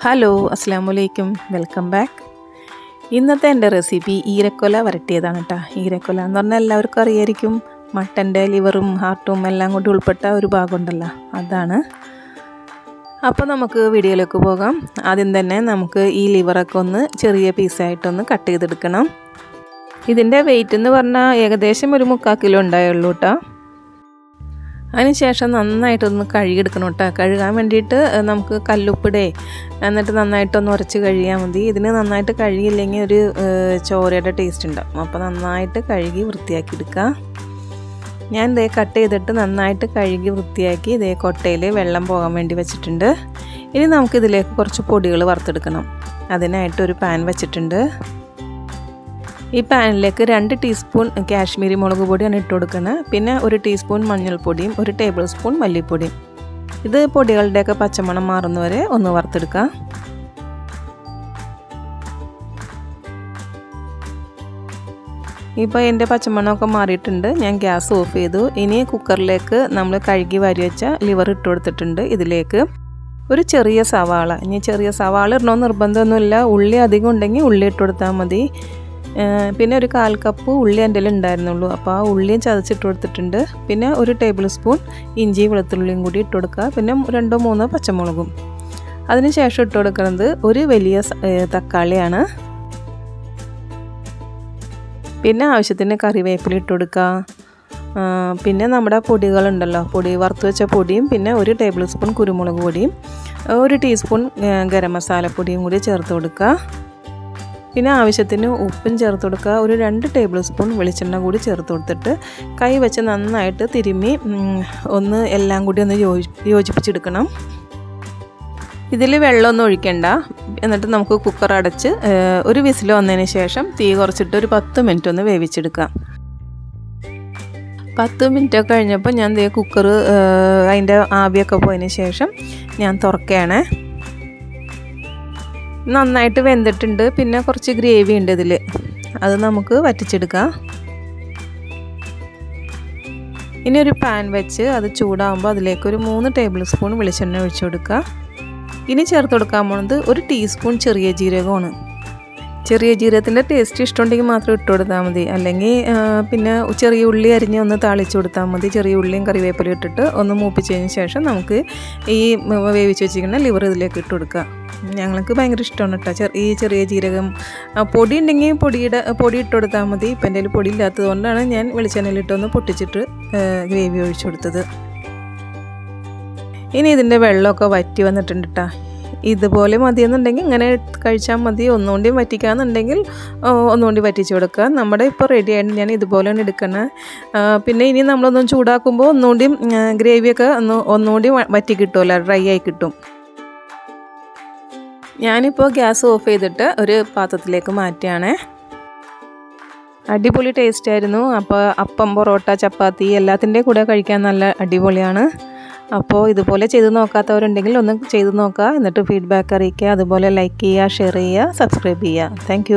Hello അസ്സലാമുഅലൈക്കും welcome back. ഇന്നത്തെ എൻ്റെ recipe ഈരക്കൊല വരട്ടിയതാണ് കേട്ടോ. ഈരക്കൊല എന്ന് പറഞ്ഞാൽ എല്ലാവർക്കും അറിയായിരിക്കും. മട്ടൻ്റെ ലിവറും ഹാർട്ടും എല്ലാം കൂടി ഉൾപ്പെട്ട ഒരു ഭാഗമുണ്ടല്ലോ, അതാണ്. അപ്പോൾ നമുക്ക് വീഡിയോയിലേക്ക് പോകാം. ആദ്യം തന്നെ നമുക്ക് ഈ ലിവറൊക്കെ ഒന്ന് ചെറിയ പീസായിട്ടൊന്ന് കട്ട് ചെയ്തെടുക്കണം. ഇതിൻ്റെ വെയിറ്റ് എന്ന് പറഞ്ഞാൽ ഏകദേശം ഒരു 3/4 കിലോ ഉണ്ടായുള്ളൂ കേട്ടോ. അതിനുശേഷം നന്നായിട്ടൊന്ന് കഴുകിയെടുക്കണം കേട്ടോ. കഴുകാൻ വേണ്ടിയിട്ട് നമുക്ക് കല്ലുപ്പിടേ എന്നിട്ട് നന്നായിട്ടൊന്ന് ഉരച്ച് കഴുകിയാൽ മതി. ഇതിന് നന്നായിട്ട് കഴുകിയില്ലെങ്കിൽ ഒരു ചോരയുടെ ടേസ്റ്റ് ഉണ്ടാവും. അപ്പോൾ നന്നായിട്ട് കഴുകി വൃത്തിയാക്കി എടുക്കുക. ഞാൻ ഇതേ കട്ട് ചെയ്തിട്ട് നന്നായിട്ട് കഴുകി വൃത്തിയാക്കി ഇതേ കൊട്ടയിൽ വെള്ളം പോകാൻ വേണ്ടി വെച്ചിട്ടുണ്ട്. ഇനി നമുക്കിതിലേക്ക് കുറച്ച് പൊടികൾ വറുത്തെടുക്കണം. അതിനായിട്ട് ഒരു പാൻ വെച്ചിട്ടുണ്ട്. ഈ പാനിലേക്ക് 2 ടീസ്പൂൺ കാശ്മീരി മുളക് പൊടിയാണ് ഇട്ട് കൊടുക്കുന്നത്. പിന്നെ 1 ടീസ്പൂൺ മഞ്ഞൾപ്പൊടിയും 1 ടേബിൾ സ്പൂൺ മല്ലിപ്പൊടിയും. ഇത് പൊടികളുടെയൊക്കെ പച്ചമണം മാറുന്നവരെ ഒന്ന് വറുത്തെടുക്കുക. ഇപ്പോൾ എൻ്റെ പച്ചമണമൊക്കെ മാറിയിട്ടുണ്ട്. ഞാൻ ഗ്യാസ് ഓഫ് ചെയ്തു. ഇനി കുക്കറിലേക്ക് നമ്മൾ കഴുകി വാരി വെച്ച ലിവർ ഇട്ട് കൊടുത്തിട്ടുണ്ട്. ഇതിലേക്ക് ഒരു ചെറിയ സവാള, ഇനി ചെറിയ സവാള ഇടണമെന്ന് നിർബന്ധമൊന്നുമില്ല. ഉള്ളി അധികം ഉണ്ടെങ്കിൽ ഉള്ളി ഇട്ട് കൊടുത്താൽ മതി. പിന്നെ ഒരു 1/4 കപ്പ് ഉള്ളി എൻ്റെ ഉണ്ടായിരുന്നുള്ളൂ. അപ്പോൾ ആ ഉള്ളിയും ചതച്ചിട്ട് കൊടുത്തിട്ടുണ്ട്. പിന്നെ 1 ടേബിൾ സ്പൂൺ ഇഞ്ചി വെളുത്തുള്ളിയും കൂടി ഇട്ട് കൊടുക്കുക. പിന്നെ 2-3 പച്ചമുളകും. അതിനുശേഷം ഇട്ട് കൊടുക്കുന്നത് ഒരു വലിയ തക്കാളിയാണ്. പിന്നെ ആവശ്യത്തിന് കറിവേപ്പില ഇട്ട് കൊടുക്കുക. പിന്നെ നമ്മുടെ പൊടികളുണ്ടല്ലോ, പൊടി വറുത്ത് വെച്ച പൊടിയും പിന്നെ 1 ടേബിൾ സ്പൂൺ കുരുമുളക് പൊടിയും 1 ടീസ്പൂൺ ഗരം മസാലപ്പൊടിയും കൂടി ചേർത്ത് കൊടുക്കുക. പിന്നെ ആവശ്യത്തിന് ഉപ്പും ചേർത്ത് കൊടുക്കുക. ഒരു 2 ടേബിൾ സ്പൂൺ വെളിച്ചെണ്ണ കൂടി ചേർത്ത് കൊടുത്തിട്ട് കൈ വെച്ച് നന്നായിട്ട് തിരുമ്മി ഒന്ന് എല്ലാം കൂടി ഒന്ന് യോജിപ്പിച്ചെടുക്കണം. ഇതിൽ വെള്ളമൊന്നും ഒഴിക്കണ്ട. എന്നിട്ട് നമുക്ക് കുക്കർ അടച്ച് ഒരു വിസിൽ വന്നതിന് ശേഷം തീ കുറച്ചിട്ട് ഒരു 10 മിനിറ്റ് ഒന്ന് വേവിച്ചെടുക്കാം. 10 മിനിറ്റ് കഴിഞ്ഞപ്പോൾ ഞാൻ കുക്കർ അതിൻ്റെ ആവിയൊക്കെ പോയതിന് ശേഷം ഞാൻ തുറക്കുകയാണ്. നന്നായിട്ട് വെന്തിട്ടുണ്ട്. പിന്നെ കുറച്ച് ഗ്രേവി ഉണ്ട് ഇതിൽ, അത് നമുക്ക് വറ്റിച്ചെടുക്കാം. ഇനി ഒരു പാൻ വെച്ച് അത് ചൂടാകുമ്പോൾ അതിലേക്ക് ഒരു 3 ടേബിൾ സ്പൂൺ വെളിച്ചെണ്ണ ഒഴിച്ചു കൊടുക്കുക. ഇനി ചേർത്ത് കൊടുക്കാൻ പോകുന്നത് 1 ടീസ്പൂൺ ചെറിയ ജീരകമാണ്. ചെറിയ ജീരകത്തിൻ്റെ ടേസ്റ്റ് ഇഷ്ടമുണ്ടെങ്കിൽ മാത്രം ഇട്ട് കൊടുത്താൽ മതി. അല്ലെങ്കിൽ പിന്നെ ചെറിയ ഉള്ളി അരിഞ്ഞ് ഒന്ന് താളിച്ച് കൊടുത്താൽ മതി. ചെറിയ ഉള്ളിയും കറിവേപ്പിലയും ഇട്ടിട്ട് ഒന്ന് മൂപ്പിച്ചതിന് ശേഷം നമുക്ക് ഈ വേവിച്ച് വെച്ചിരിക്കുന്ന ലിവർ ഇതിലേക്ക് ഇട്ട് കൊടുക്കുക. ഞങ്ങൾക്ക് ഭയങ്കര ഇഷ്ടമാണ് കേട്ടോ ഈ ചെറിയ ജീരകം. പൊടി ഉണ്ടെങ്കിൽ പൊടി ഇട്ട് കൊടുത്താൽ മതി. ഇപ്പം എൻ്റെ കയ്യിൽ പൊടി ഇല്ലാത്തത് കൊണ്ടാണ് ഞാൻ വെളിച്ചെണ്ണയിലിട്ടൊന്ന് പൊട്ടിച്ചിട്ട് ഗ്രേവി ഒഴിച്ചു കൊടുത്തത്. ഇനി ഇതിൻ്റെ വെള്ളമൊക്കെ വറ്റി വന്നിട്ടുണ്ട് കേട്ടോ. ഇതുപോലെ മതിയെന്നുണ്ടെങ്കിൽ ഇങ്ങനെ കഴിച്ചാൽ മതി. ഒന്നുകൊണ്ടും വറ്റിക്കാന്നുണ്ടെങ്കിൽ ഒന്നുകൊണ്ടും വറ്റിച്ച് കൊടുക്കുക. നമ്മുടെ ഇപ്പോൾ റെഡി ആയിട്ട് ഞാൻ ഇതുപോലെയാണ് എടുക്കുന്നത്. പിന്നെ ഇനി നമ്മളൊന്നും ചൂടാക്കുമ്പോൾ ഒന്നുകൊണ്ടും ഗ്രേവിയൊക്കെ ഒന്നുകൂടി വറ്റി കിട്ടുമല്ലോ, ഡ്രൈ ആയി കിട്ടും. ഞാനിപ്പോൾ ഗ്യാസ് ഓഫ് ചെയ്തിട്ട് ഒരു പാത്രത്തിലേക്ക് മാറ്റുകയാണ്. അടിപൊളി ടേസ്റ്റ് ആയിരുന്നു. അപ്പോൾ അപ്പം, പൊറോട്ട, ചപ്പാത്തി എല്ലാത്തിൻ്റെ കൂടെ കഴിക്കാൻ നല്ല അടിപൊളിയാണ്. അപ്പോൾ ഇതുപോലെ ചെയ്ത് നോക്കാത്തവരുണ്ടെങ്കിൽ ഒന്ന് ചെയ്ത് നോക്കുക. എന്നിട്ട് ഫീഡ്ബാക്ക് അറിയിക്കുക. അതുപോലെ ലൈക്ക് ചെയ്യുക, ഷെയർ ചെയ്യുക, സബ്സ്ക്രൈബ് ചെയ്യുക. താങ്ക്